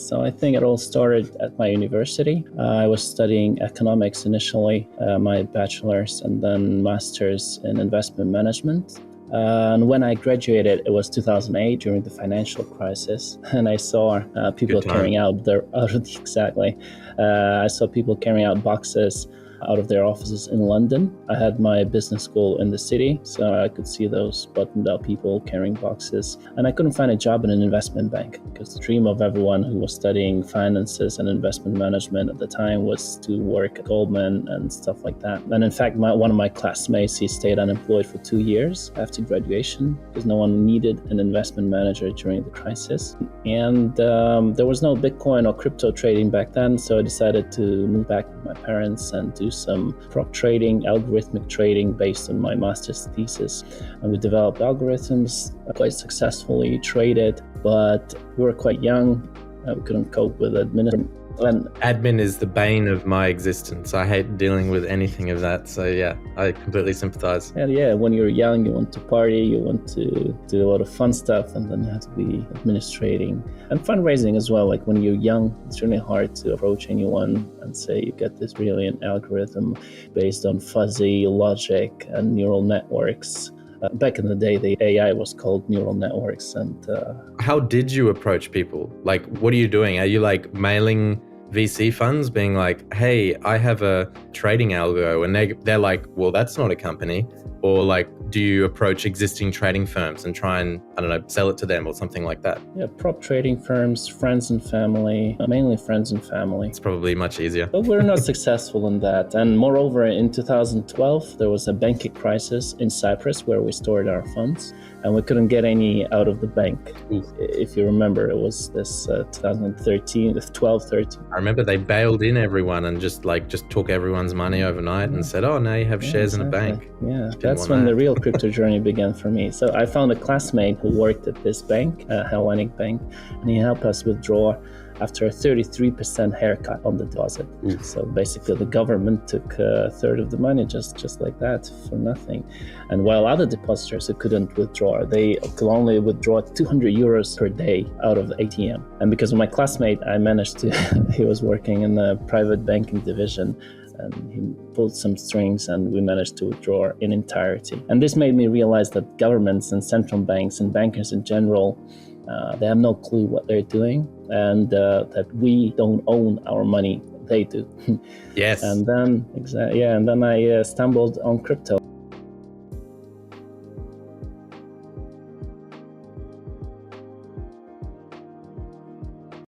So I think it all started at my university. I was studying economics initially, my bachelor's and then master's in investment management. And when I graduated, it was 2008 during the financial crisis, and I saw people carrying out I saw people carrying out boxes out of their offices in London. I had my business school in the city, so I could see those buttoned up people carrying boxes. And I couldn't find a job in an investment bank because the dream of everyone who was studying finances and investment management at the time was to work at Goldman and stuff like that. And in fact, one of my classmates, he stayed unemployed for 2 years after graduation because no one needed an investment manager during the crisis. And there was no Bitcoin or crypto trading back then, so I decided to move back with my parents and do some prop trading, algorithmic trading based on my master's thesis. And we developed algorithms, quite successfully traded, but we were quite young. We couldn't cope with administration. Admin is the bane of my existence. I hate dealing with anything of that. So yeah, I completely sympathize. Yeah, when you're young, you want to party, you want to do a lot of fun stuff, and then you have to be administrating and fundraising as well. Like when you're young, it's really hard to approach anyone and say you get this brilliant algorithm based on fuzzy logic and neural networks. Back in the day, the AI was called neural networks. And how did you approach people? Like, what are you doing? Are you like mailing VC funds being like, hey, I have a trading algo, and they're like, well, that's not a company? Or like, do you approach existing trading firms and try and, I don't know, sell it to them or something like that? Yeah, prop trading firms, friends and family, mainly friends and family. It's probably much easier. But we're not successful in that. And moreover, in 2012, there was a banking crisis in Cyprus where we stored our funds and we couldn't get any out of the bank. Ooh. If you remember, it was this 2013. I remember they bailed in everyone and just took everyone's money overnight and said, oh, now you have shares in a bank. Yeah, that's when the real crypto journey began for me. So I found a classmate who worked at this bank, Hellenic Bank, and he helped us withdraw after a 33% haircut on the deposit. Ooh. So basically the government took a third of the money just like that for nothing. And while other depositors who couldn't withdraw, they could only withdraw 200 euros per day out of the ATM. And because of my classmate, I managed to, he was working in the private banking division, and he pulled some strings and we managed to withdraw in entirety. And this made me realize that governments and central banks and bankers in general, they have no clue what they're doing, and that we don't own our money, they do. Yes. And then, I stumbled on crypto.